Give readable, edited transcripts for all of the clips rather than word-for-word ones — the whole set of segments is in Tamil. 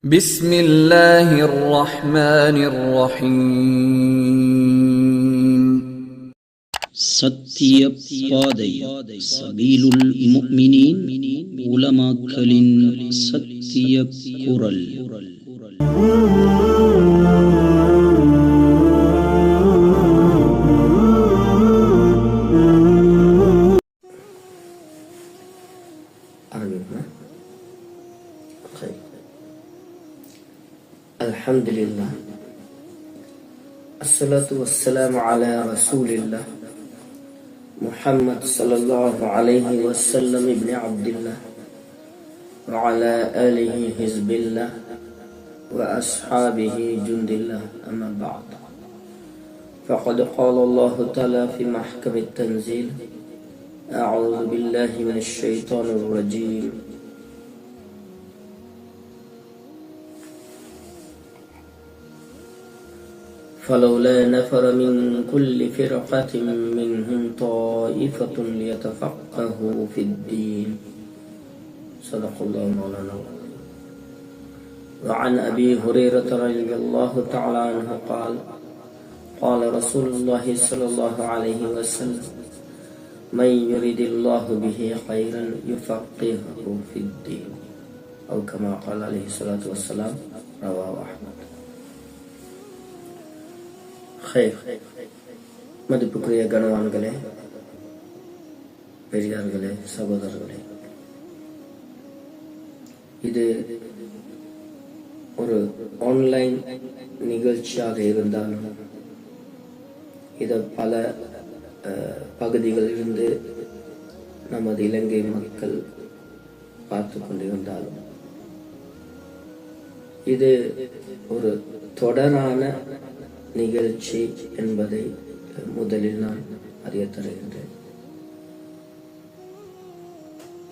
بسم الله الرحمن الرحيم சத்திய பாதை சபீலுல் முஃமினீன் உலமாக்களின் சத்திய குரல். Alhamdulillah, assalatu wassalamu ala rasulillah Muhammad sallallahu alayhi wa sallam ibn Abdullah wa ala alihi hizbillah wa ashabihi jundillah, amma ba'd. Faqad qala Allah ta'ala fi mahkam at-tanzil, a'udhu billahi minash shaitanir rajim. فلولا نفر من كل فرقة منهم طائفة ليتفقهوا في الدين. صدق الله مولانا. وعن أبي هريرة رضي الله تعالى عنه قال قال رسول الله صلى الله عليه وسلم من يريد الله به خيرا يفقهه في الدين، أو كما قال عليه الصلاة والسلام، رواه أحمد. மதிப்புக்குரிய கனவான்களே, பெரியார்களே, சகோதரர்களே, இது ஒரு ஆன்லைன் நிகழ்ச்சியாக இருந்தாலும் இதை பல பகுதிகளிலிருந்து நமது இலங்கை மக்கள் பார்த்து கொண்டிருந்தாலும் இது ஒரு தொடரான நிகழ்ச்சி என்பதை முதலில் நான் அறிய தருகின்றேன்.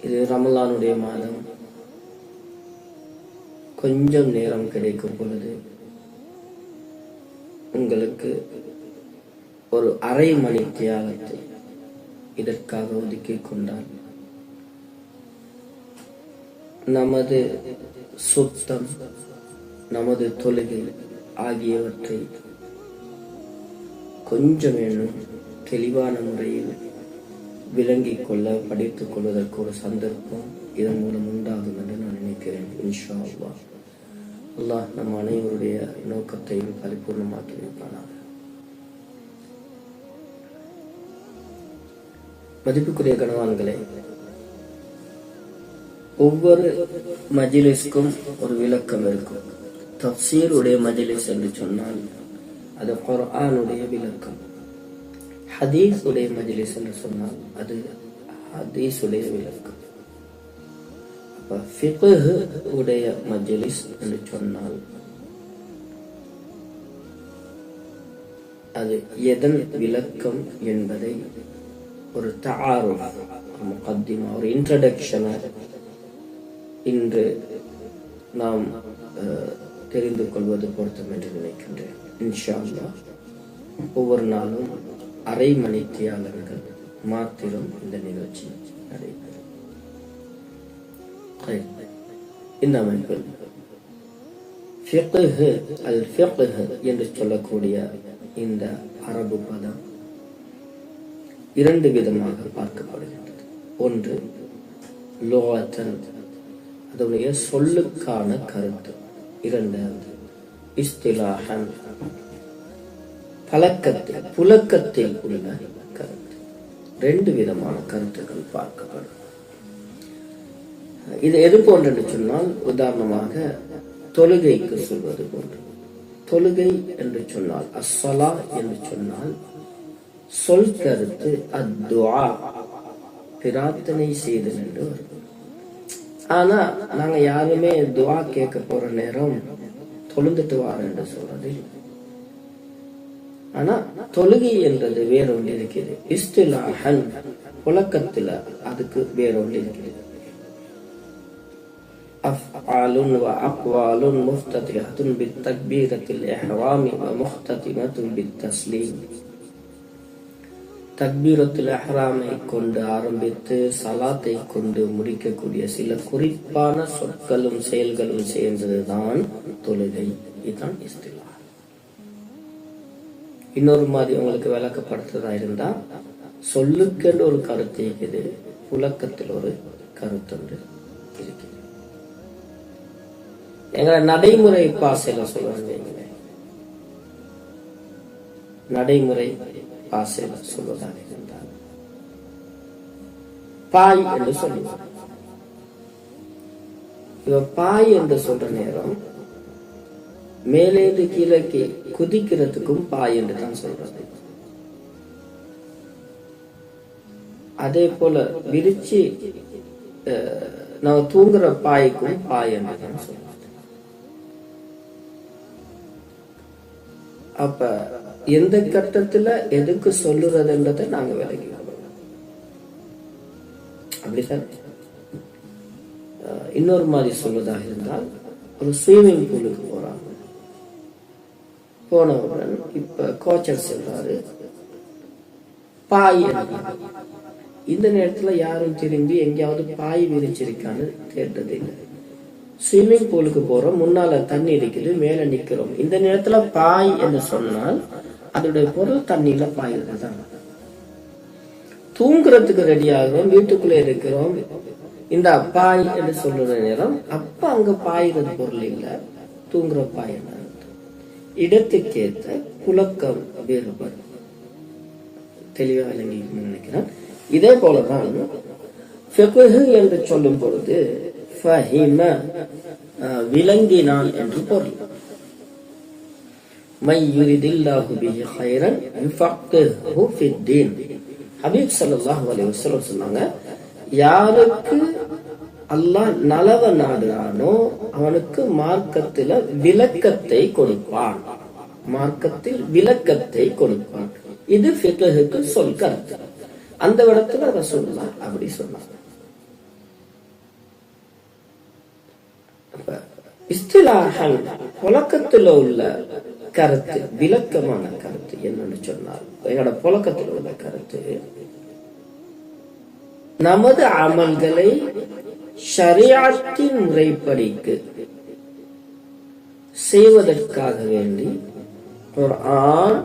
இது ரமலானுடைய மாதம். கொஞ்சம் நேரம் கிடைக்கும் பொழுது உங்களுக்கு ஒரு அரை மணி தியாகத்தை இதற்காக ஒதுக்கிக் கொண்டால் நமது சுத்தம், நமது தொழுகை ஆகியவற்றை கொஞ்சம் இன்னும் தெளிவான முறையில் விளங்கிக் கொள்ள, படித்துக் கொள்வதற்கு ஒரு சந்தர்ப்பம் இதன் மூலம் உண்டாகும் என்று நான் நினைக்கிறேன். இன்ஷா அல்லாஹ். அல்லாஹ் நம் அனைவருடைய நோக்கத்தையும் பரிபூர்ணமாக்கி வைப்பானாக. மதிப்புக்குரிய கனவான்களே, ஒவ்வொரு மஜ்லிஸ்க்கும் ஒரு விளக்கம் இருக்கும். தஃப்சீர் உடைய மஜ்லிஸ் என்று சொன்னால் அது குர்ஆனுடைய விளக்கம். ஹதீஸ் உடைய மஜ்லிஸ் என்று சொன்னால் அது ஹதீஸ் உடைய விளக்கம். ஃபிக்ஹ் உடைய மஜ்லிஸ் என்று சொன்னால் அது எதன் விளக்கம் என்பதை ஒரு தஆருஃப், ஒரு முகத்திமா, ஒரு இன்ட்ரோடக்ஷனை இன்று நாம் தெரிந்து கொள்வது பொருத்தம் என்று நினைக்கின்றேன். இன்ஷா அல்லாஹ் ஒவ்வொரு நாளும் அரை மணி தியாகங்கள் மாத்திரம் இந்த நிகழ்ச்சி நடைபெறும். இந்த அமைப்பில் ஃபிக்ஹ், அல் ஃபிக்ஹ் என்று சொல்லக்கூடிய இந்த அரபு பதம் இரண்டு விதமாக பார்க்கப்படுகின்றது. ஒன்று லுகத்தன், அதனுடைய சொல்லுக்கான கருத்து. இரண்டாவது இஸ்திலாஹன், பழக்கத்தில், புழக்கத்தில் உள்ள கருத்து. ரெண்டு விதமான கருத்துக்கள் பார்க்கப்படும். இது எது போன்று சொன்னால், உதாரணமாக தொழுகைக்கு சொல்வது போன்று. தொழுகை என்று சொன்னால், அஸ்ஸலா என்று சொன்னால் சொல் கருத்து அத்துஆ, பிரார்த்தனை செய்து என்று வரும். ஆனா நாங்க யாருமே துஆ கேட்க போற நேரம் தொழுந்துட்டு வார என்று சொல்றது. ஆனா தொழுகை என்றது வேற ஒன்று இருக்கிறது. இஸ்திலாஹன், புழக்கத்துல அதுக்கு வேற ஒன்று இருக்கிறது. அஃஆலுன் வ அக்வாலுன் முஃப்ததிஹத்துன் பித்தக்பீரத்தில் இஹ்ராமி வ முஃப்ததிமத்துன் பித்தஸ்லீம். தக்பீரத்துல் இஹ்ராமை கொண்டு ஆரம்பித்து சலாத்தை கொண்டு முடிக்கக்கூடிய சில குறிப்பான சொற்களும் செயல்களும் சேர்ந்ததுதான் தொழுகை. இதுதான் இஸ்திலா. இன்னொரு மாதிரி உங்களுக்கு விளக்கப்படுத்துறதா இருந்தா, சொல்லுக்கென்று ஒரு கருத்து இருக்குது, புழக்கத்தில் ஒரு கருத்து இருக்குது. எங்களை நடைமுறை பாசையில சொல்லுவாங்க, நடைமுறை பாசையில சொல்வதாக இருந்தால் பாய் என்று சொல்லுவாங்க. இவ பாய் என்று சொல்ற நேரம் மேலேந்து கீழே குதிக்கிறதுக்கும் பாய் என்று தான் சொல்றது. அதே போல விரிச்சு நம்ம தூங்குற பாய்க்கும் பாய் என்று தான் சொல்றது. அப்ப எந்த கட்டத்துல எதுக்கு சொல்லுறதுன்றதை நாங்க விளங்கிக்கணும். அப்படித்தான். இன்னொரு மாதிரி சொல்வதாக இருந்தால், ஒரு ஸ்விமிங் பூலுக்கு போறாங்க. போனவுடன் இப்ப கோச்சர் சொல்றாரு பாய். இந்த நேரத்துல யாரும் திரும்பி எங்கேயாவது பாய் விரிச்சிருக்கான்னு தேடுறது இல்லை. ஸ்விம்மிங் பூலுக்கு போறோம், முன்னால தண்ணி இருக்குது, மேல நிக்கிறோம். இந்த நேரத்துல பாய் என்று சொன்னால் அதோடைய பொருள் தண்ணியில பாய்கிறது தான். தூங்குறதுக்கு ரெடி ஆகிறோம், வீட்டுக்குள்ள இருக்கிறோம், இந்த பாய் என்று சொல்ற நேரம் அப்ப அங்க பாய்கிறது பொருள் இல்ல, தூங்குற பாய். இடத்துக்கேற்ற புழக்கம் வேறுபடும். தெளிவா விளங்கி நினைக்கிறேன். இதே போலதான் ஃபிக்ஹ் என்று சொல்லும் பொழுது ஃபஹிம விளங்கினான் என்று பொருள். மை யுரிதில்லாஹு பிஹி கைரன் யுஃபக்கிஹு ஃபித்தீன். ஹபீப் ஸல்லல்லாஹு அலைஹி வஸல்லம் சொன்னாங்க, யாருக்கு அல்லாஹ் நலவ நாடுறானோ அவனுக்கு மார்க்கத்தில் விளக்கத்தை கொடுப்பான். மார்க்கத்தில் விளக்கத்தை கொடுப்பான். இது ஃபிக்ஹுக்கு சொல் கருத்து. அந்த இடத்துல ரசூலுல்லாஹ் அப்படி சொன்னாங்க. இஸ்திலாஹன் புழக்கத்தில் உள்ள கருத்து, விளக்கமான கருத்து என்னன்னு சொன்னால், எங்களோட புழக்கத்தில் உள்ள கருத்து, நமது அமல்களை ஷரியத்தின் முறைப்படிக்கு செய்வதற்காக வேண்டி குர்ஆன்,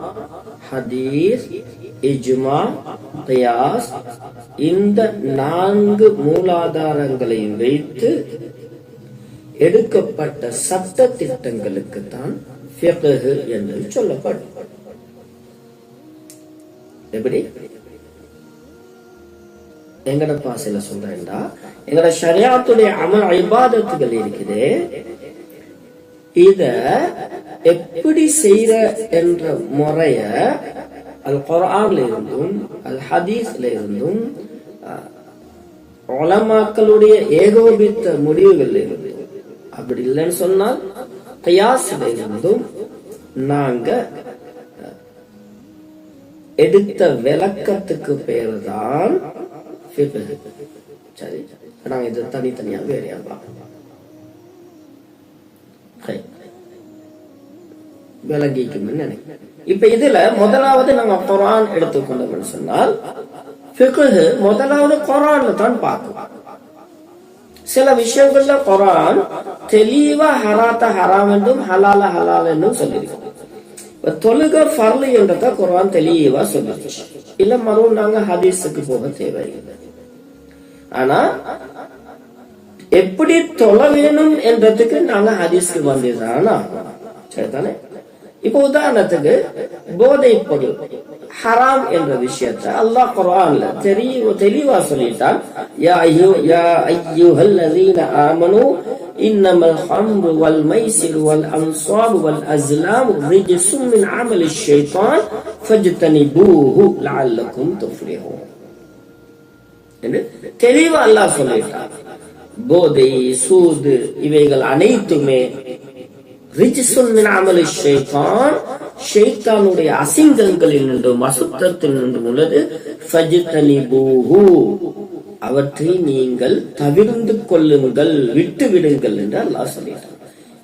ஹதீஸ், இஜ்மா, கியாஸ் இந்த 4 மூலாதாரங்களை வைத்து எடுக்கப்பட்ட சட்ட திட்டங்களுக்கு தான் ஃபிக்ஹ் என்று சொல்லப்படும். எப்படி எங்கட பாசையில சொல்றேன்டா, எங்கட ஷரியாத்துடைய அமல் இபாதத்துகள் இருக்குது, இத எப்படி செய்யற என்ற முறைய அல் குர்ஆன்ல இருந்தும் அல் ஹதீஸ்ல இருந்தும் உலமாக்களுடைய ஏகோபித்த முடிவுகள் இருந்தும், அப்படி இல்லைன்னு சொன்னால் கியாஸ்ல இருந்தும் நாங்க எடுத்த விளக்கத்துக்கு பேரு தான் ஃபிக்ஹ். சரி, நாங்க இது தனித்தனியா வேறையா விளங்கிக்கும் நினைக்கிறேன். இப்ப இதுல முதலாவது நம்ம குர்ஆன் எடுத்துக்கொண்டோம்னு சொன்னால், ஃபிக்ஹ் முதலாவது குர்ஆன்ல தான் பார்க்கலாம். சில விஷயங்கள்ல குர்ஆன் தெளிவா ஹராத்த ஹராம் என்றும் ஹலால ஹலால் என்றும் சொல்லியிருக்கோம். தொழுக ஃபர்லு என்றத குர்ஆன் தெளிவா சொல்லிருச்சு. இல்ல மறுபடியும் நாங்க ஹதீஸுக்கு போக தேவையில்லை. ஆனா எப்படி தொழ வேணும் என்றதுக்கு நாங்க ஹதீஸ்க்கு வந்ததுதானா, சரிதானே? இப்ப உதாரணத்துக்கு போதை பொருள் ஹராம் என்ற விஷயத்தை அல்லாஹ் குர்ஆன்ல தெளிவா சொல்லிட்டான். யா அய்யுஹல்லதீன ஆமனூ இன்னமல் ஹம்ரு வல் மைசிரு வல் அன்ஸாபு வல் அஸ்லாமு ரிஜ்சும் மின் அமலிஷ் ஷைத்தான் ஃபஜ்தனிபூஹு லஅல்லகும் துஃப்லிஹூன் என்று தெளிவா அல்லாஹ் சொல்லிட்டான். போதை, சூது இவைகள் அனைத்துமே ரிஜ்சுன் மின் அமலிஷ் ஷைத்தான், ஷைத்தானுடைய அசிங்கங்களில் நின்றும் அசுத்தத்தில் நின்றும் உள்ளது. ஃபஜ்தனிபூஹு அவற்றை நீங்கள் தவிர்ந்து கொள்ளுங்கள், விட்டு விடுங்கள் என்று அல்லாஹ் சொல்லிட்டார்.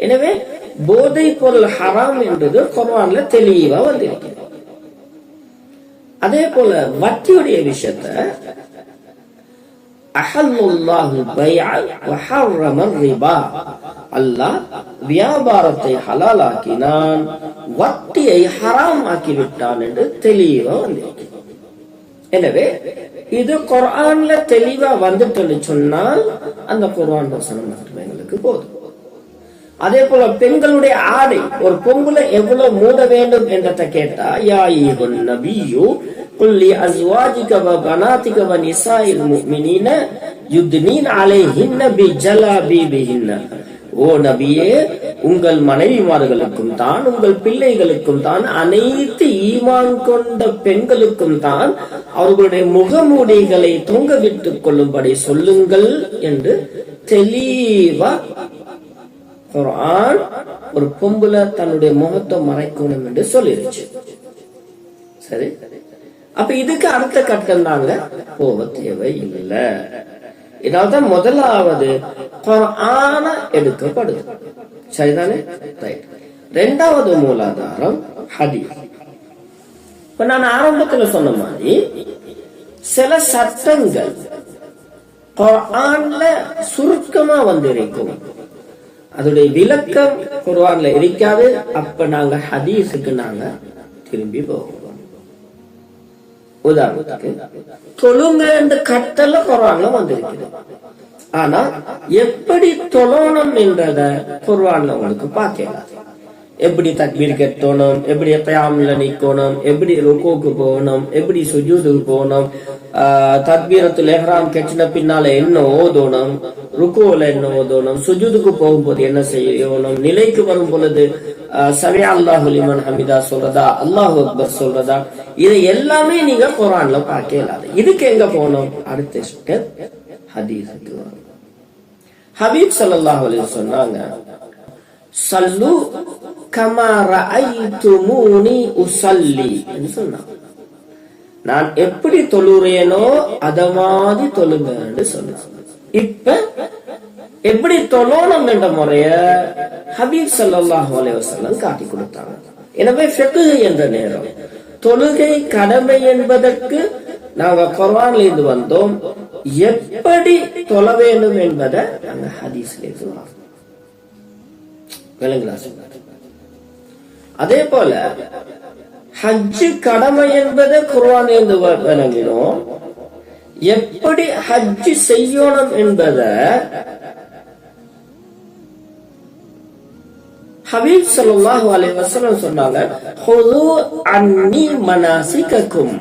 எனவே போதை பொருள் ஹராம் என்றது குர்ஆன்ல தெளிவா வந்திருக்கிறது. அதே போல வட்டியுடைய விஷயத்த அஹல்லுல்லாஹு பைஅ வ ஹர்ரம ரிபா, அல்லாஹ் வியாபாரத்தை ஹலாலாக்கினான், வட்டியை ஹராம் ஆக்கிவிட்டான் என்று தெளிவா வந்திருக்கு. எனவே இது குர்ஆன்ல தெளிவா வந்துட்டு சொன்னால் அந்த குர்ஆன் வசனம் மட்டுமே எங்களுக்கு போதும். அதே போல பெண்களுடைய ஆடை, ஒரு பொம்பளை எவ்வளவு மூட வேண்டும் என்றதை கேட்டா, யா அய்யுஹன் நபியு குல் லி அஸ்வாஜிக வ பனாதிக வ நிசாஇல் முஃமினீன யுத்னீன அலைஹின்ன பிஜலாபிபிஹின்ன, ஓ நபியே, உங்கள் மனைவிமார்களுக்கும் தான், உங்கள் பிள்ளைகளுக்கும் தான், அனைத்து ஈமான் கொண்ட பெண்களுக்கும் தான் அவர்களுடைய முகமூடிகளை தொங்க விட்டுக் கொள்ளும்படி சொல்லுங்கள் என்று தெளிவா குர்ஆன் ஒரு பொம்புல தன்னுடைய முகத்தை மறைக்கணும் என்று சொல்லிருச்சு. சரி, அப்ப இதுக்கு அடுத்த கட்டம் தாங்க போக தேவை இல்லை. இதனால்தான் முதலாவது குர்ஆன எடுக்கப்படுது. சரிதானே? இரண்டாவது மூலாதாரம் ஹதீஸ். இப்ப நான் ஆரம்பத்துல சொன்ன மாதிரி சில சட்டங்கள் குர்ஆன்ல சுருக்கமா வந்திருக்கும், அதோடைய விளக்கம் குர்ஆன்ல இருக்காது. அப்ப நாங்க ஹதீஸுக்கு நாங்க திரும்பி போவோம். உதாரணத்துக்கு தொழுங்க என்ற கட்டளை குர்ஆன்ல வந்திருக்குது, ஆனா எப்படி தொழணும் என்றத குர்ஆன்ல உங்களுக்கு பார்க்கலாம். எப்படி தக்பீர் கட்டணும், எப்படி கியாம்ல நிக்கணும், எப்படி ருக்குக்கு போகணும், எப்படி சுஜூதுக்கு போகணும், தக்பீரத்துல் இஹ்ராம் கட்டின பின்னால என்ன ஓதணும், ருக்குல என்ன ஓதணும், சுஜூதுக்கு போகும்போது என்ன செய்யணும், நிலைக்கு வரும் பொழுது சமி அல்லாஹு லிமன் ஹமிதா சொல்றதா, அல்லாஹு அக்பர் சொல்றதா, இதை எல்லாமே நீங்க குர்ஆன்ல பார்க்கலாது. இதுக்கு எங்க போகணும்? அடுத்த ஸ்டெப் ஹதீஸுக்கு வரணும். ஹபீப் ஸல்லல்லாஹு அலைஹி வஸல்லம் சொன்னாங்க, சல்லு கமா ரஅய்துமூனி உஸல்லி என்று சொன்னாங்க. நான் எப்படி தொழுறேனோ அத மாதிரி தொழுங்க என்று சொன்னாங்க. இப்ப எப்படி தொழணும் என்ற முறைய ஹபீப் ஸல்லல்லாஹு அலைஹி வஸல்லம் காட்டி கொடுத்தாங்க. எனவே ஃபிக்ஹ் என்ற நேரம் தொழுகை கடமை என்பதற்கு நாங்க குர்ஆன்ல இருந்து வந்தோம், எப்படி தொழ வேண்டும் என்பதை நாங்க ஹதீஸ்ல இருந்து வந்தோம். அதே போல ஹஜ் கடமை என்பதை குர்ஆன்ல இருந்து விளங்கினோம், எப்படி ஹஜ் செய்யணும் என்பதை ஹபீப் ஸல்லல்லாஹு அலைஹி வஸல்லம் சொன்னாங்க, ஹுது அன்னி மனாசிகக்கும்,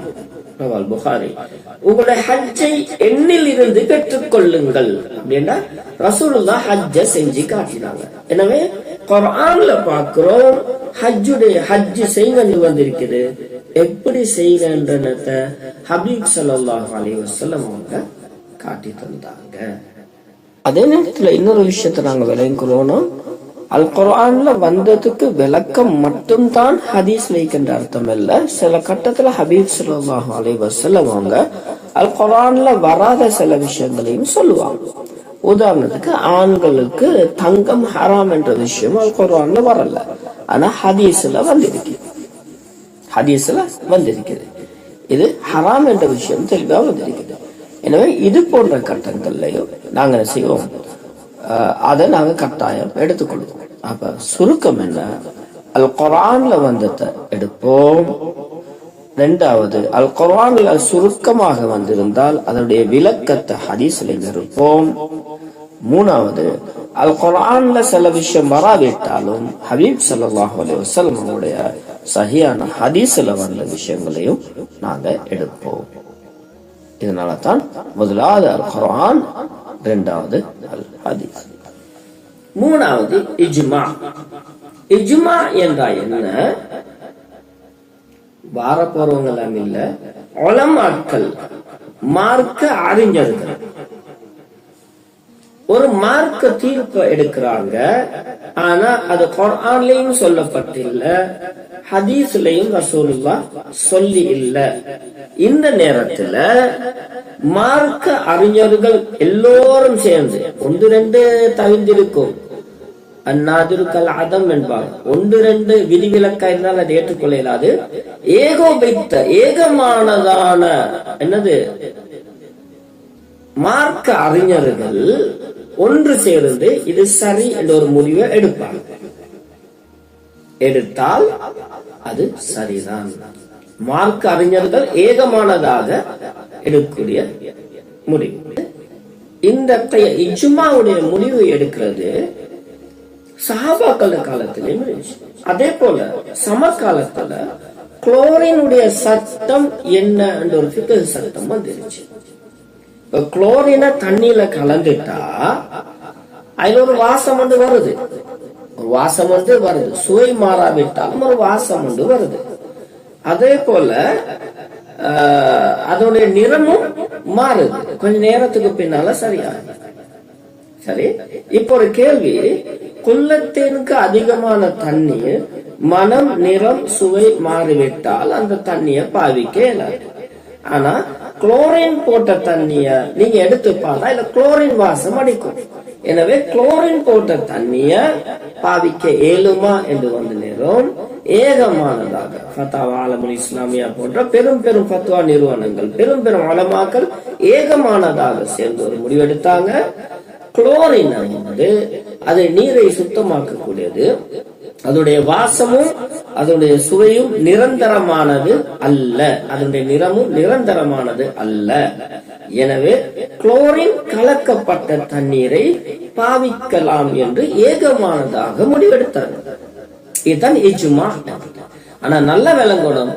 ரவால் புகாரி, உங்களுடைய ஹஜ்ஜை என்னில் இருந்து பெற்றுக்கொள்ளுங்கள் அப்படின்னா ரசூலுல்லாஹ் ஹஜ்ஜை செஞ்சு காட்டினாங்க. எனவே குர்ஆன்ல பார்க்கிறோம் ஹஜ் செய்யுங்க வந்திருக்குது, எப்படி செய்யறன்றத ஹபீப் ஸல்லல்லாஹு அலைஹி வஸல்லம் அவங்க காட்டி தந்தாங்க. அதே நேரத்துல இன்னொரு விஷயத்தை நாங்க விளங்குறோம், அல் குர்ஆன்ல வந்ததுக்கு விளக்கம் மட்டும்தான் ஹதீஸ் வைக்கின்ற அர்த்தம் இல்ல. சில கட்டத்துல ஹபீப் ஸல்லல்லாஹு அலைஹி வஸல்லம் அவங்க அல் குர்ஆன்ல வராத சில விஷயங்களையும் சொல்லுவாங்க. உதாரணத்துக்கு ஆண்களுக்கு தங்கம் ஹராம் என்ற விஷயம் அல் குர்ஆன்ல வரல, ஆனா ஹதீஸ்ல வந்திருக்குது. இது ஹராம் என்ற விஷயம் தெளிவா வந்திருக்குது. எனவே இது போன்ற கட்டங்கள்லயும் நாங்க என்ன செய்வோம், அதை நாங்க கட்டாயம் எடுத்துக்கொள்வோம். அப்ப சுருக்கம் என்ன, அல் குர்ஆன்ல வந்ததை எடுப்போம். இரண்டாவது, அல் குர்ஆன்ல சுருக்கமாக வந்திருந்தால் அதனுடைய விளக்கத்தை ஹதீஸ்ல இருப்போம். மூணாவது, அல் குர்ஆன்ல சில விஷயம் வராவிட்டாலும் ஹபீப் ஸல்லல்லாஹு அலைஹி வஸல்லம் அவருடைய சஹீஹான ஹதீஸ்ல வந்த விஷயங்களையும் நாங்க எடுப்போம். இதனால தான் முதலாவது அல் குர்ஆன், இரண்டாவது அல் ஹதீஸ். மூணாவது இஜ்மா. இஜ்மா என்றால் என்ன? வார போறவங்க இல்ல, உலமாக்கள், மார்க்க அறிஞர்கள் ஒரு மார்க்க தீர்ப்பு எடுக்கிறாங்க, ஆனா அது குர்ஆன்லயும் சொல்லப்பட்டில்ல, ஹதீஸ்லயும் ரசூலுல்லாஹ் சொல்லி இல்ல. இந்த நேரத்துல மார்க்க அறிஞர்கள் எல்லோரும் சேர்ந்து, ஒன்று ரெண்டு தவிர்ந்திருக்கும், அந்நாதிரு கல் அதம் என்பாங்க. ஒன்று ரெண்டு விதிவிலக்கா இருந்தால் அதை ஏற்றுக்கொள்ள இயலாது. ஏகோபித்த ஏகமானதான என்னது மார்க்க அறிஞர்கள் ஒன்று சேர்ந்து இது சரி என்ற ஒரு முடிவை எடுப்பாங்க. எடுத்தால் அது சரிதான். மார்க்க அறிஞர்கள் ஏகமானதாக எடுக்கக்கூடிய முடிவு. இந்த இஜ்மாவுடைய முடிவு எடுக்கிறது சஹாபாக்கள் காலத்திலேயும் இருந்துச்சு. அதே போல சமகாலத்துல குளோரினுடைய சட்டம் என்ன என்ற ஒரு ஃபிக்ஹ் சட்டம் வந்துருச்சு. இப்ப குளோரினை தண்ணியில கலந்துட்டா அதுல ஒரு வாசம் ஒன்று வருது. ஒரு வாசம் ஒன்று வருது. சுவை மாறாவிட்டாலும் ஒரு வாசம் ஒன்று வருது. அதே போல அதோடைய நிறமும் மாறுது. கொஞ்ச நேரத்துக்கு பின்னால சரியாகுது. சரி, இப்ப ஒரு கேள்வி. குள்ளத்திற்கு அதிகமான தண்ணீர் மனம் நிறம் சுவை மாறிவிட்டால் அந்த தண்ணிய பாவிக்க இயலாது. ஆனா குளோரின் போட்ட தண்ணிய நீங்க எடுத்து பார்த்தா இல்ல குளோரின் வாசம் அடிக்கும். எனவே குளோரின் போட்ட தண்ணிய பாவிக்க இயலுமா என்று வந்து நேரம் ஏகமானதாக ஃபத்வா ஆலமுல் இஸ்லாமியா போன்ற பெரும் பெரும் ஃபத்வா நிறுவனங்கள் பெரும் பெரும் உலமாக்கள் ஏகமானதாக சேர்ந்து ஒரு முடிவெடுத்தாங்க. குளோரின் வந்து அது நீரை சுத்தமாக்கக்கூடியது. அதனுடைய வாசமும் அதனுடைய சுவையும் நிரந்தரமானது அல்ல. அதனுடைய நிறமும் நிரந்தரமானது அல்ல. எனவே குளோரின் கலக்கப்பட்ட தண்ணீரை பாவிக்கலாம் என்று ஏகமானதாக முடிவெடுத்தார்கள். இதுதான் இஜ்மா. ஆனா நல்ல விளங்கணும்,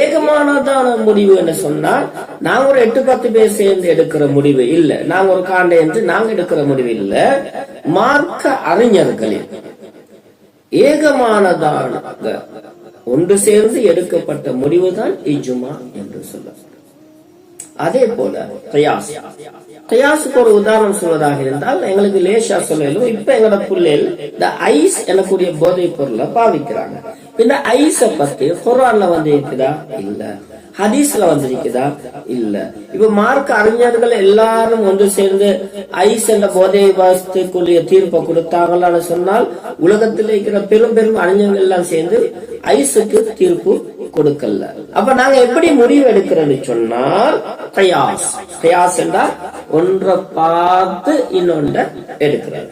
ஏகமானதான முடிவு என்று சொன்னால் நாங்க ஒரு 8-10 பேர் சேர்ந்து எடுக்கிற முடிவு இல்ல. நாங்க ஒரு காண்டை என்று நாங்க எடுக்கிற முடிவு இல்ல. மார்க்க அறிஞர்களில் ஏகமானதாக ஒன்று சேர்ந்து எடுக்கப்பட்ட முடிவுதான் இஜ்மா என்று சொல்லலாம். அதே போல கயாசுக்கு ஒரு உதாரணம் சொல்வதாக இருந்தால் எங்களுக்கு லேசா சொல்லலும். இப்ப எங்களோட பிள்ளைகள் இந்த ஐஸ் எனக்கூடிய போதைப் பொருளை பாவிக்கிறாங்க. இந்த ஐஸ பத்தி குர்ஆன்ல வந்து இருக்குதா? இல்ல. ஹதீஸ்ல வந்திருக்குதா? இல்ல. இப்ப மார்க்க அறிஞர்கள் எல்லாரும் ஒன்று சேர்ந்து ஐஸ் என்ற போதை வஸ்துக்குரிய தீர்ப்பை கொடுத்தாங்கன்னு சொன்னால் உலகத்தில் இருக்கிற பெரும் பெரும் அறிஞர்கள் எல்லாம் சேர்ந்து ஐஸுக்கு தீர்ப்பு கொடுக்கல. அப்ப நாங்க எப்படி முடிவு எடுக்கிறோம்னு சொன்னால் கயாஸ் என்றால் ஒன்றை பார்த்து இன்னொன்றை எடுக்கிறோம்.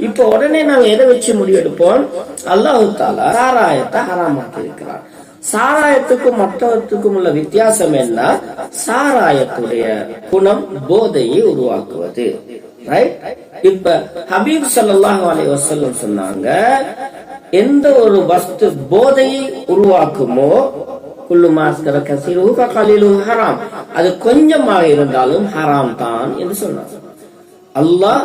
இப்ப உடனே நாங்க எதை வச்சு முடிவு எடுப்போம்? அல்லாஹ் தஆலா சாராயத்தை ஹராமாக்கி இருக்கிறார். சாராயத்துக்கும் மற்றவற்றுக்கும் உள்ள வித்தியாசம் என்ன? சாராயத்துடைய குணம் போதையை உருவாக்குவது. இப்ப ஹபீப் ஸல்லல்லாஹு அலைஹி வஸல்லம் சொன்னாங்க, எந்த ஒரு வஸ்து போதையை உருவாக்குமோ குல்லு மாஸ்கர கஸீருஹு ஃபகலீலுஹு ஹராம், அது கொஞ்சமாக இருந்தாலும் ஹராம் தான் என்று சொன்னார். அல்லாஹ்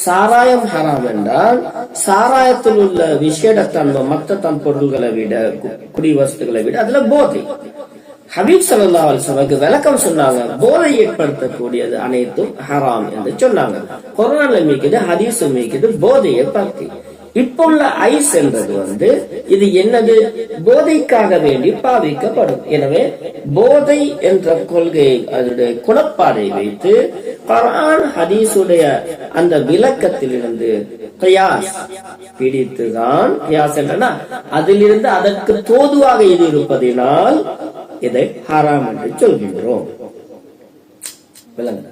சாராயம் ஹராம் என்றால் சாராயத்தில் உள்ள விசேடத்தன்மை மற்ற தன் பொருள்களை விட குடி வஸ்துகளை விட அதுல போதை. ஹபீப் ஸல்லல்லாஹு அலைஹி வஸல்லம் விளக்கம் சொன்னாங்க, போதை ஏற்படுத்தக்கூடியது அனைத்தும் ஹராம் என்று சொன்னாங்க. குர்ஆன்ல மீக்குது, ஹதீஸ் மீக்குது போதையை பற்றி. இப்ப உள்ள ஐஸ் என்றது வந்து இது என்னது? போதைக்காக வேண்டி பாவிக்கப்படும். எனவே போதை என்ற கொள்கை அதனுடைய குணப்பாடை வைத்து குர்ஆன் ஹதீஸுடைய அந்த விளக்கத்திலிருந்து கியாஸ் பிடித்துதான், கியாஸ் என்றனா அதிலிருந்து அதற்கு தோதுவாக இது இருப்பதினால் இதை ஹராம் என்று சொல்கின்றோம். விளங்க.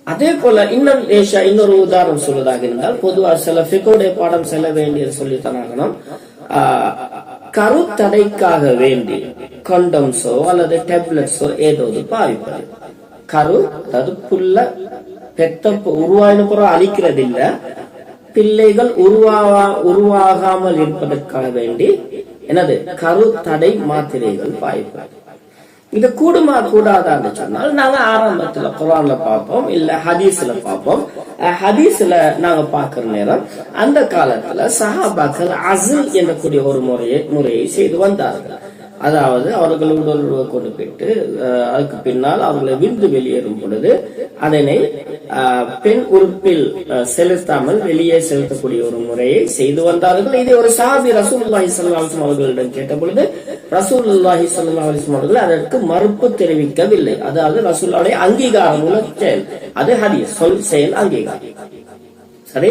அதே போல இன்னொரு உதாரணம் சொல்வதாக இருந்தால், பொதுவா சில ஃபிக்ஹுடைய பாடம் செல்ல வேண்டிய சொல்லி தராங்கணும். கருத்தடைக்காக வேண்டி கண்டம்ஸோ அல்லது டேப்லெட்ஸோ ஏதோ பாவிப்பது. கரு அதாவது புல்ல பெத்த உருவாயின பிறகு அழிக்கிறது இல்ல, பிள்ளைகள் உருவாகாமல் இருப்பதற்காக வேண்டி என்னது கருத்தடை மாத்திரைகள் பாவிப்பது. இது கூடுமா கூடாதான்னு சொன்னால் நாங்க ஆரம்பத்துல குர்ஆன்ல பார்ப்போம், இல்ல ஹதீஸ்ல பார்ப்போம். ஹதீஸ்ல நாங்க பாக்குற நேரம் அந்த காலத்துல சஹாபாக்கள் அஸ்ல் எனக்கூடிய ஒரு முறையை செய்து வந்தார்கள். அதாவது அவர்கள் உடலுறவை கொண்டு போயிட்டு அதுக்கு பின்னால் அவர்களை விந்து வெளியேறும் பொழுது அதனை பெண் உறுப்பில் செலுத்தாமல் வெளியே செலுத்தக்கூடிய ஒரு முறையை செய்து வந்தார்கள். இதை ஒரு சஹாபி ரசூலுல்லாஹி ஸல்லல்லாஹு அலைஹி வஸல்லம் அவர்களிடம் கேட்ட பொழுது ரசூலுல்லாஹி ஸல்லல்லாஹு அலைஹி வஸல்லம் அவர்கள் அதற்கு மறுப்பு தெரிவிக்கவில்லை. அதாவது ரசூலுல்லாஹ்வுடைய அங்கீகாரம் உள்ள செயல், அது ஹதீஸ், சொல் செயல் அங்கீகாரம். சரி,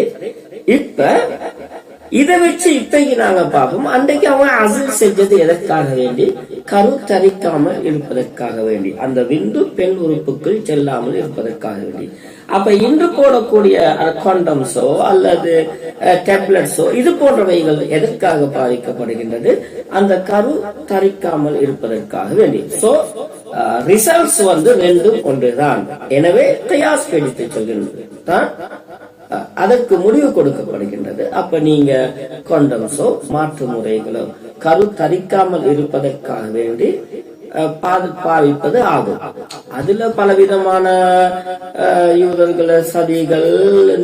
இப்ப இதை வச்சு இப்பைக்கு நாங்க பார்ப்போம். அன்றைக்கு அவங்க அசல் செஞ்சது எதற்காக வேண்டி? கருத்தரிக்காமல் இருப்பதற்காக வேண்டி, அந்த விந்து பெண் உறுப்புக்குள் செல்லாமல் இருப்பதற்காக வேண்டி. அப்ப இன்று போடக்கூடிய காண்டம்ஸோ அல்லது டேப்லெட்ஸோ இது போன்றவைகள் எதற்காக பாதிக்கப்படுகின்றது? அந்த கரு தரிக்காமல் இருப்பதற்காக வேண்டி. சோ ரிசல்ட்ஸ் ரெண்டும் ஒன்றுதான். எனவே கியாஸ் பிடித்து சொல்கின்றது தான் அதற்கு முடிவு கொடுக்கப்படுகின்றது. அப்ப நீங்க காண்டம்ஸோ மாற்று முறைகளோ கரு தரிக்காமல் இருப்பதற்காக வேண்டி பாவிப்பது ஆகும். அதுல பலவிதமான யூதர்கள், சதிகள்,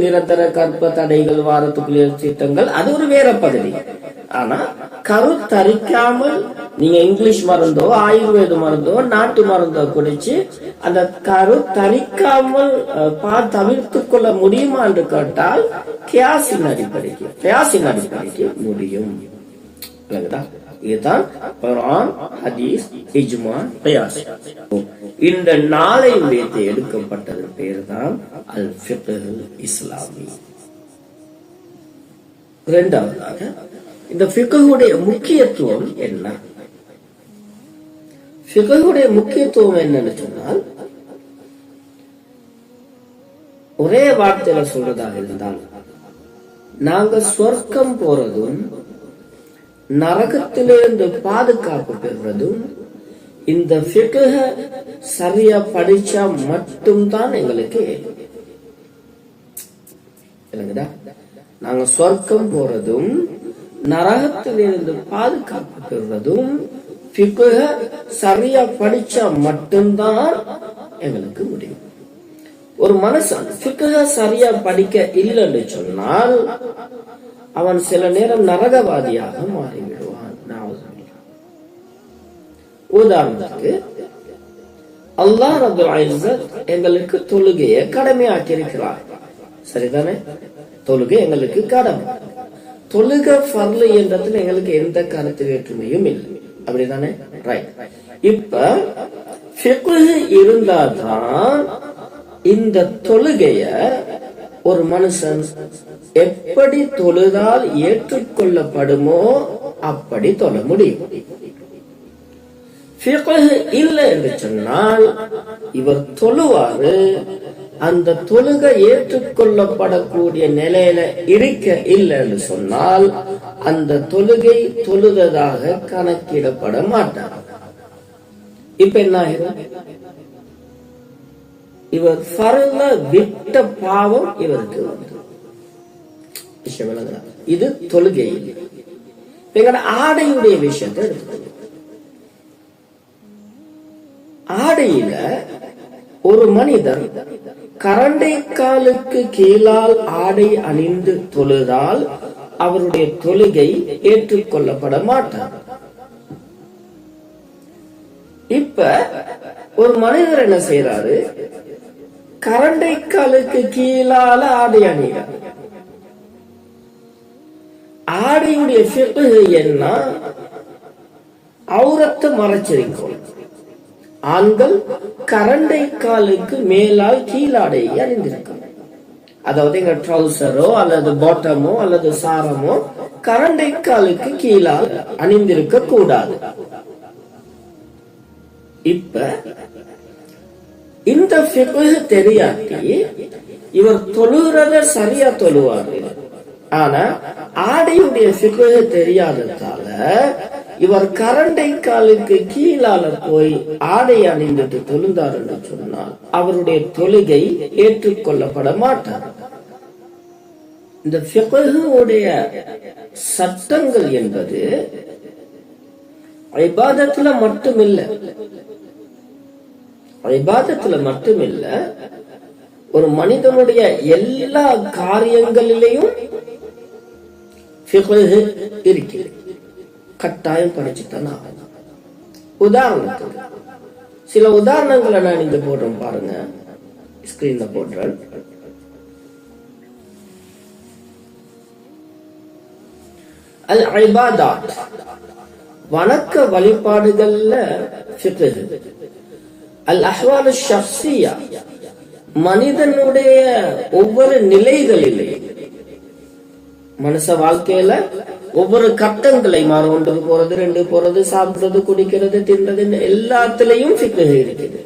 நிரந்தர கற்ப தடைகள், வாரத்துக்குள்ள சீட்டங்கள், அது ஒரு வேற பகுதி. ஆனா கரு தரிக்காமல் நீங்க இங்கிலீஷ் மருந்தோ ஆயுர்வேத மருந்தோ நாட்டு மருந்தோ குடிச்சு அந்த கரு தரிக்காமல் தவிர்த்து கொள்ள முடியுமா என்று கேட்டால் கியாஸின் அடிப்படைக்கு முடியும். இதுதான் குர்ஆன், ஹதீஸ், இஜ்மா, கியாஸ். இந்த நாளை வைத்து எடுக்கப்பட்டது பேர் தான் அல் ஃபிக்ஹ் இஸ்லாமி. இரண்டாவதாக இந்த ஃபிக்ஹுடைய முக்கியத்துவம் என்ன? ஃபிக்ஹுடைய முக்கியத்துவம் என்னன்னு சொன்னால், ஒரே வார்த்தையில சொல்றதாக இருந்தால், நாங்க சொர்க்கம் போறதும் நரகத்திலிருந்து பாதுகாப்பு பெறுவதும் இந்த ஃபிக்ஹ சரியா படிச்சா மட்டும்தான் எங்களுக்கு. நாங்க சொர்க்கம் போறதும் நரகத்திலிருந்து பாதுகாப்பு பெறுவதும் ஃபிக்ஹ சரியா படிச்சா மட்டும்தான் எங்களுக்கு முடியும். ஒரு மனுஷன் ஃபிக்ஹ சரியா படிக்க இல்லைன்னு சொன்னால் அவன் சில நேரம் நரகவாதியாக மாறிவிடுவான். உதாரணத்துக்கு அல்லாஹ் ரப்பல் இஸ்ஸத் எங்களுக்கு தொழுகையை கடமையாக்கி இருக்கிறார். சரிதானே? தொழுகை எங்களுக்கு கடமை. தொழுகை ஃபர்லு என்றதுல எங்களுக்கு எந்த கருத்து வேற்றுமையும் இல்லை. அப்படிதானே? ரைட். இப்ப ஃபிக்ஹ் இருந்தாதான் இந்த தொழுகைய ஒரு மனுஷன் எப்படி தொழுதால் ஏற்றுக்கொள்ளப்படுமோ அப்படி தொழ முடியும். ஃபிக்ஹ் இல்லை என்று சொன்னால் இவர் தொழுவாரு, அந்த தொழுகை ஏற்றுக்கொள்ளப்படக்கூடிய நிலையில இருக்க இல்லை என்று சொன்னால் அந்த தொழுகை தொழுததாக கணக்கிடப்பட மாட்டார். இப்ப என்ன ஆகிடும்? இவர் ஃபர்ல விட்ட பாவம் இவருக்கு வந்து விஷயம். இது தொழுகை. எங்களோட ஆடையுடைய விஷயத்தை எடுத்துக்கணும். ஆடையில ஒரு மனிதர் கரண்டை காலுக்கு கீழால் ஆடை அணிந்து தொழுதால் அவருடைய தொழுகை ஏற்றுக்கொள்ளப்பட மாட்டார். இப்ப ஒரு மனிதர் என்ன செய்யறாரு? கரண்டை காலுக்கு கீழால ஆடை அணிகிறார். ஆடையுடைய ஃபிக்ஹ் என்ன? அவுரத்தை மறைச்சிருக்கும். ஆண்கள் கரண்டை காலுக்கு மேலால் கீழாடையை அணிந்திருக்கும். அதாவது எங்க ட்ரௌசரோ அல்லது பாட்டமோ அல்லது சாரமோ கரண்டை காலுக்கு கீழால் அணிந்திருக்க கூடாது. இப்ப இந்த ஃபிக்ஹ் தெரியாட்டி இவர் தொழுகிறத சரியா தொழுவாரு. ஆனா ஆடையுடைய ஃபிக்ஹ் தெரியாததால இவர் கரண்டை காலுக்கு கீழால போய் ஆடை அணிந்துட்டு தொழுந்தார் என்று சொன்னால் அவருடைய தொழுகை ஏற்றுக்கொள்ளப்பட மாட்டார். இந்த ஃபிக்ஹுடைய சட்டங்கள் என்பது இபாதத்துல மட்டுமில்ல, ஒரு மனிதனுடைய எல்லா காரியங்களிலேயும் ஃபிக்ஹ் இருக்கிறது. கட்டாயம் படிச்சுத்தான் ஆகணும். உதாரணத்துக்கு சில உதாரணங்களை நான் இங்க போடுறேன் பாருங்க, ஸ்கிரீன்ல போடுறேன். அல் இபாதத் வணக்க வழிபாடுகள்ல ஃபிக்ஹ். அல் அஹ்வால் ஷஃப்ஸியா மனிதனுடைய ஒவ்வொரு நிலைகளிலே மனுஷ வாழ்க்கையில ஒவ்வொரு கட்டங்களை மாற, ஒன்று போறது, ரெண்டு போறது, சாப்பிடுறது, குடிக்கிறது, தின்றது, எல்லாத்திலையும் ஃபிக்ஹ் இருக்குது.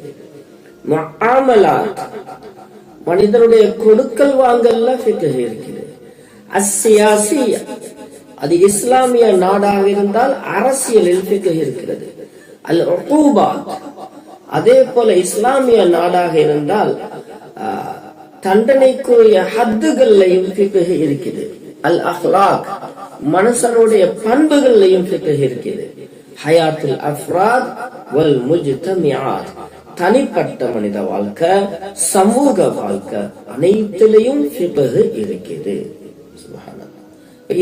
முஆமலாத், மனிதனுடைய கொடுக்கல் வாங்கல்ல ஃபிக்ஹ் இருக்குது. அஸ்ஸியாசியா, அது இஸ்லாமிய நாடாக இருந்தால் அரசியலில் ஃபிக்ஹ் இருக்கிறது. அல் உகூபாத், அதே போல இஸ்லாமிய நாடாக இருந்தால் தண்டனைக்குரிய ஹத்துகள்லையும் ஃபிக்ஹ் இருக்குது. அல் அஹ்லாக், மனுஷனுடைய பண்புகள்லையும் ஃபிக்ஹ் இருக்குது. ஹயாத்துல் அஃப்ராத் வல் முஜ்தமிஆத், தனிப்பட்ட மனித வாழ்க்கை, சமூக வாழ்க்கை, அனைத்திலையும் ஃபிக்ஹ் இருக்குது. சுப்ஹானல்லாஹ்.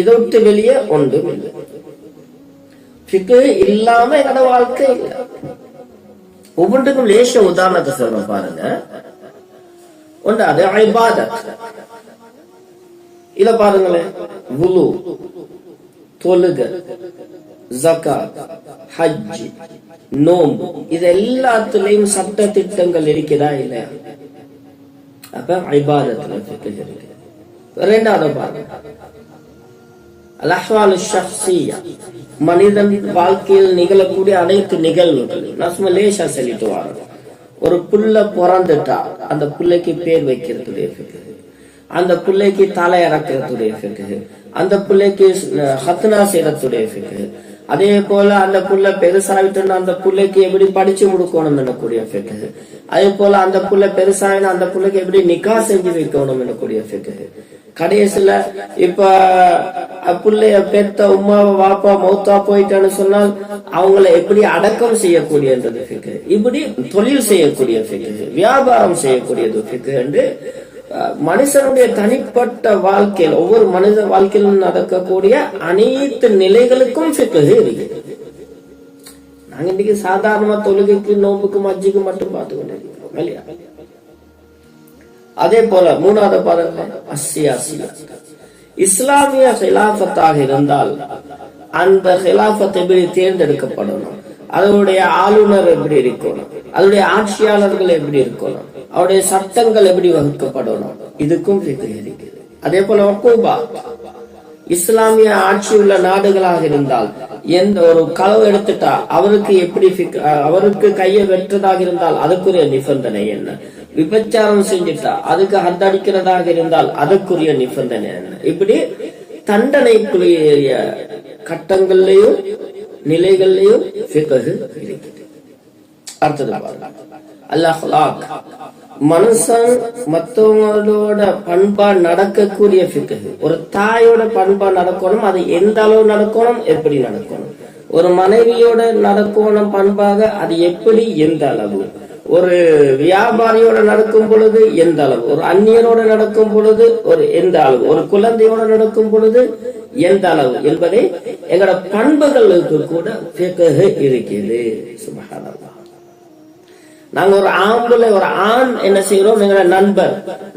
இதை விட்டு வெளியே ஒன்றும் இல்லை. ஃபிக்ஹ் இல்லாம என்னோட வாழ்க்கை இல்லை. ஒவ்வொன்றுக்கும் லேச உதாரணத்தை சொல்ற பாருங்க. ஒன்று அது இபாதத். இத பாருங்களேன், வுலு, தொழுகை, ஜகாத், ஹஜ், நோம்பு, இது எல்லாத்துலயும் சட்ட திட்டங்கள் இருக்கிறதா இல்லையா? அப்ப இபாதத்துல ஃபிக்ஹ் இருக்கு. இரண்டாவது பாருங்க, அல் அஹ்வால் ஷக்ஸியா, மனிதன் வாழ்க்கையில் நிகழக்கூடிய அனைத்து நிகழ்வுகளையும். நான் சும்மா லேசா சொல்லிட்டு வரேன். ஒரு புள்ள பிறந்துட்டா அந்த பிள்ளைக்கு பேர் வைக்கிறதுடைய ஃபிக்ஹ், அந்த பிள்ளைக்கு தலை இறக்கிறதுடைய ஃபிக்ஹ், அந்த பிள்ளைக்கு ஹத்னா செய்யறதுடைய ஃபிக்ஹ், அதே போல அந்த புள்ள பெருசாவிட்டுன்னா அந்த பிள்ளைக்கு எப்படி படிச்சு கொடுக்கணும் எனக்கூடிய ஃபிக்ஹ், அதே போல அந்த புள்ள பெருசாயினா அந்த பிள்ளைக்கு எப்படி நிக்கா செஞ்சு வைக்கணும் எனக்கூடிய ஃபிக்ஹ். கடைசியில இப்ப பிள்ளைய பெத்த உமா வாப்பா மௌத்தா போயிட்டான்னு சொன்னால் அவங்கள எப்படி அடக்கம் செய்யக்கூடியது ஃபிக்ஹ், இப்படி தொழில் செய்யக்கூடிய ஃபிக்ஹ், வியாபாரம் செய்யக்கூடியது ஃபிக்ஹ் என்று மனுஷனுடைய தனிப்பட்ட வாழ்க்கையில் ஒவ்வொரு மனித வாழ்க்கையிலும் நடக்கக்கூடிய அனைத்து நிலைகளுக்கும் ஃபிக்ஹ் இருக்கு. நாங்க இன்னைக்கு சாதாரணமா தொழுகைக்கு, நோம்புக்கும், ஹஜ்ஜுக்கு மட்டும் பார்த்து கொண்டிருக்கிறோம் இல்லையா? அதே போல மூணாவது பாருங்க, அஸ்ஸியாசியா, இஸ்லாமிய ஹிலாஃபத்தாக இருந்தால் அந்த ஹிலாஃபத் எப்படி தேர்ந்தெடுக்கப்படணும், அதனுடைய ஆளுநர் எப்படி இருக்கணும், அதனுடைய ஆட்சியாளர்கள் எப்படி இருக்கணும், அவருடைய சட்டங்கள் எப்படி வகுக்கப்படணும், இதுக்கும் ஃபிக்ஹ் இருக்குது. அதே போல உகூபா, இஸ்லாமிய ஆட்சி உள்ள நாடுகளாக இருந்தால் எந்த ஒரு களவு எடுத்துட்டா அவருக்கு எப்படி அவருக்கு கையை வெற்றதாக இருந்தால் அதுக்குரிய நிபந்தனை என்ன, விபச்சாரம் செஞ்சுட்டா அதுக்கு ஹத்தடிக்கிறதாக இருந்தால் அதுக்குரிய நிபந்தனை என்ன, இப்படி தண்டனைக்குரிய கட்டங்கள்லயும் நிலைகள்லயும் ஃபிக்ஹ் இருக்குது. அடுத்தது அல் அஹ்லாக், மனுஷன் மற்றவங்களோட பண்பா நடக்கக்கூடிய ஃபிக்ஹ். ஒரு தாயோட பண்பா நடக்கணும், அது எந்த அளவு நடக்கணும், எப்படி நடக்கணும். ஒரு மனைவியோட நடக்கணும் பண்பாக, அது எப்படி எந்த அளவு. ஒரு வியாபாரியோட நடக்கும் பொழுது எந்த அளவு, ஒரு அந்நியனோட நடக்கும் பொழுது ஒரு எந்த அளவு, ஒரு குழந்தையோட நடக்கும் பொழுது எந்த அளவு என்பதை எங்களோட பண்புகளுக்கு கூட ஃபிக்ஹ் இருக்குது. சுப்ஹானல்லாஹ். நாங்க ஒரு ஆம்பளை ஒரு ஆண் என்ன செய்யறோம், எங்களை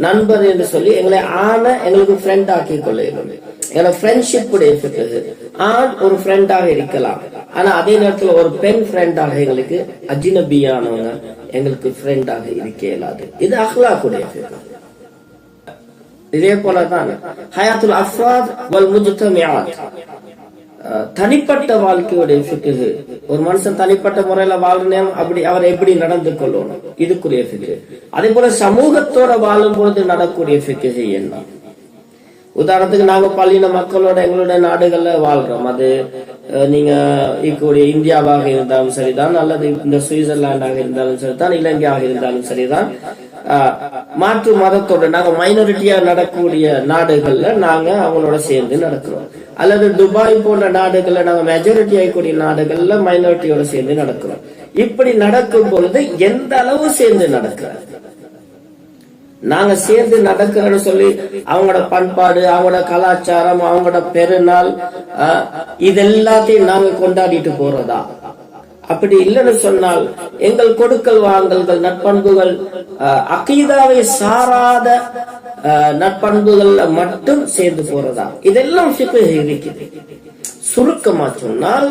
நண்பர் என்று சொல்லி எங்களை ஆணை எங்களுக்கு ஃப்ரெண்ட் ஆக்கி கொள்ளுகிறோம். எங்களோட ஃப்ரெண்ட்ஷிப் உடைய ஃபிக்ஹ். ஆண் ஒரு ஃப்ரெண்டாக இருக்கலாம், ஆனா அதே நேரத்துல ஒரு பெண் ஃப்ரெண்டாக எங்களுக்கு அஜ்னபியானவங்க எங்களுக்கு ஃப்ரெண்டாக இருக்க இயலாது. இது அஹ்லாக்குடைய ஃபிக்ஹ். இதே போலதான் ஹயாத்துல் அஃப்ராத் வல் முஜ்தமிஆத், தனிப்பட்ட வாழ்க்கையுடைய ஃபிக்ஹ். ஒரு மனுஷன் தனிப்பட்ட முறையில வாழணும், அப்படி அவர் எப்படி நடந்து கொள்ளணும், இதுக்குரிய ஃபிக்ஹ். அதே போல சமூகத்தோட வாழும் பொழுது நடக்கூடிய ஃபிக்ஹ் என்ன. உதாரணத்துக்கு நாங்க பள்ளின மக்களோட எங்களுடைய நாடுகள்ல வாழ்றோம். அது நீங்க இக்கூடிய இந்தியாவாக இருந்தாலும் சரிதான், அல்லது இந்த சுவிட்சர்லாண்டாக இருந்தாலும் சரிதான், இலங்கையாக இருந்தாலும் சரிதான், மாற்று மதத்தோட நாங்க மைனாரிட்டியா நடக்கக்கூடிய நாடுகள்ல நாங்க அவங்களோட சேர்ந்து நடக்கிறோம். அல்லது துபாய் போன்ற நாடுகள்ல நாங்க மெஜாரிட்டி ஆகக்கூடிய நாடுகள்ல மைனாரிட்டியோட சேர்ந்து நடக்கிறோம். இப்படி நடக்கும் பொழுது எந்த அளவு சேர்ந்து நடக்கிறார், நாங்க சேர்ந்து நடக்கிறோம்னு சொல்லி அவங்களோட பண்பாடு, அவங்களோட கலாச்சாரம், அவங்களோட பெருநாள், இதெல்லாத்தையும் நாங்க கொண்டாடிட்டு போறதா? அப்படி இல்லைன்னு சொன்னால் எங்கள் கொடுக்கல் வாங்கல்கள், நட்பண்புகள், அகீதாவை சாராத நட்பண்புகள் மட்டும் சேர்ந்து போறதா? இதெல்லாம் ஃபிக்ஹ் இருக்குது. சுருக்கமா சொன்னால்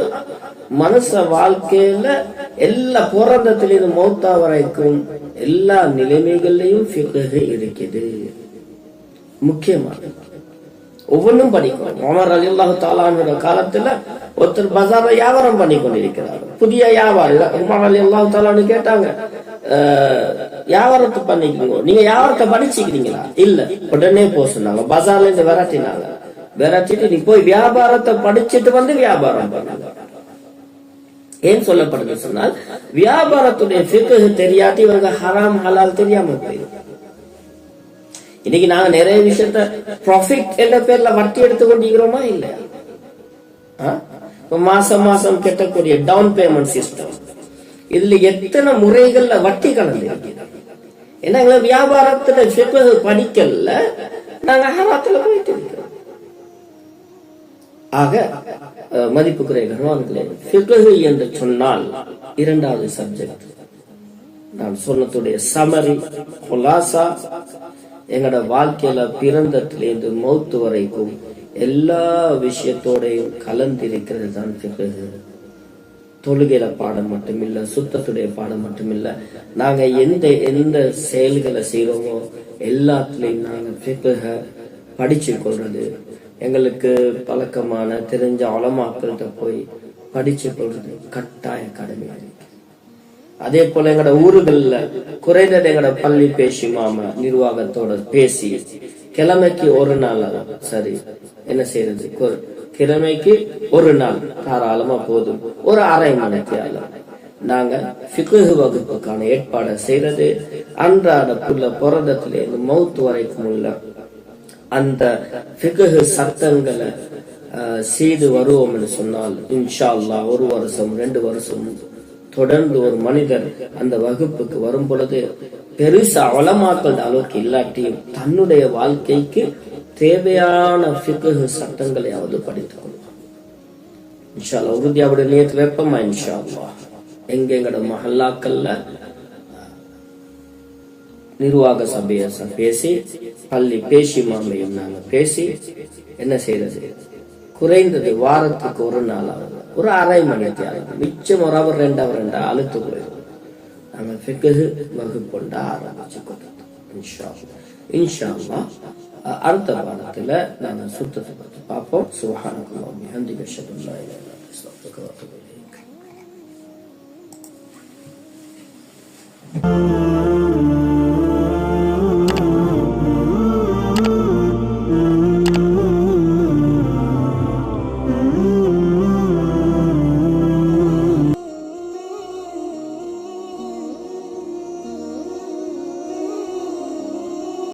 மனுஷ வாழ்க்கையில எல்லா போராட்டத்திலிருந்து மௌத்தா வரைக்கும் எல்லா நிலைமைகள்லயும் ஃபிக்ஹ் இருக்குது. முக்கியமாக ஒவ்வொன்றும் படிக்கணும். உமர் ரலியல்லாஹு தஆலா அன்ஹு காலத்துல ஒருத்தர் பஜார்ல வியாபாரம் பண்ணி கொண்டிருக்கிறார். புதிய வியாபாரி உமர் ரலியல்லாஹு தஆலா கேட்டாங்க, வியாபாரத்தை பண்ணிக்கிறீங்க, நீங்க வியாபாரத்தை படிச்சுக்கிறீங்களா? இல்ல. உடனே போக சொன்னாங்க, பஜார்ல இருந்து விரட்டிட்டு நீ போய் வியாபாரத்தை படிச்சுட்டு வந்து வியாபாரம் பண்ணாங்க. ஏன் சொல்லப்படுது சொன்னால், வியாபாரத்துடைய ஃபிக்ஹ் தெரியாட்டி இவங்க ஹராம் ஹலால் தெரியாம போயிடும். இன்னைக்கு நாங்க நிறைய விஷயத்த ப்ராஃபிட் என்ற பேர்ல வட்டி எடுத்து கொண்டிருக்கிறோமா இல்லையா? மாசம் மாசம் கட்டக்கூடிய டவுன் பேமெண்ட் சிஸ்டம், இதுல எத்தனை முறைகள்ல வட்டி கலந்து ஏன்னா எங்களை வியாபாரத்துல ஃபிக்ஹ் படிக்கல, நாங்க ஹராத்துல போயிட்டு இருக்கிறோம். ஆக மதிப்புக்குரிய கர்வான்களே, ஃபிக்ஹ் என்று சொன்னால் இரண்டாவது சப்ஜெக்ட். நான் சொன்னதுடைய சமரி குலாசா, எங்களோட வாழ்க்கையில பிறந்தத்திலிருந்து மௌத்து வரைக்கும் எல்லா விஷயத்தோடையும் கலந்திருக்கிறது தான் ஃபிக்ஹ். தொழுகையில பாடம் மட்டுமில்ல, சுத்தத்துடைய பாடம் மட்டுமில்ல, நாங்க எந்த செயல்களை செய்யறோமோ எல்லாத்துலயும் நாங்க ஃபிக்ஹ படிச்சு கொள்றது, எங்களுக்கு பழக்கமான தெரிஞ்ச உலமாக்கள்கிட்ட போய் படிச்சு கொள்றது கட்டாய கடமையா இருக்கு. அதே போல எங்கட ஊர்கள்ல குறைந்தது எங்கட பள்ளி பேசி மாமா நிர்வாகத்தோட பேசி கிழமைக்கு ஒரு நாள், சரி என்ன செய்யறது, கிழமைக்கு ஒரு நாள் தாராளமா போதும், ஒரு அரை மணிக்கு நாங்க ஃபிக்ஹ் வகுப்புக்கான ஏற்பாடு செய்யறது. அன்றாட புள்ள பிறந்தத்துல இருந்து மௌத்து வரைக்கும் உள்ள அந்த ஃபிக்ஹ் சட்டங்களை செய்து வருவோம் என்று சொன்னால் இன்ஷா அல்லாஹ் 1 வருஷம் 2 வருஷம் தொடர்ந்து ஒரு மனிதர் அந்த வகுப்புக்கு வரும் பொழுது பெருசா உலமாக்கள் அளவுக்கு இல்லாட்டியும் தன்னுடைய வாழ்க்கைக்கு தேவையான ஃபிக்ஹ் சட்டங்களையாவது படித்துக் கொள்வார். இன்ஷா அல்லாஹ் உறுதியாவுடைய நியத் வைப்போமா? இன்ஷா அல்லாஹ் எங்கட மஹல்லாக்கள்ல நிர்வாக சபையை பேசி பள்ளி பேசி மாமையும் நாங்க பேசி என்ன செய்யறது, குறைந்தது வாரத்துக்கு ஒரு நாள் ஒரு அரை மணி நேரம், மிச்சம் ஒரு அவர் 2 அவர் அழுத்து போயிடும். நாங்க ஃபிக்ஹ் வகுப்புண்டா ஆரம்பிச்சு கொடுத்தோம். இன்ஷா அல்லாஹ் அடுத்த பாடத்துல நாங்க சுத்தத்தை பத்தி பார்ப்போம். சுப்ஹானல்லாஹி வ பிஹம்திஹி அஷ்ஹது அல்லா இலாஹா இல்லல்லாஹ் அஸ்தக்ஃபிருக வ அத்தூபு இலைக்.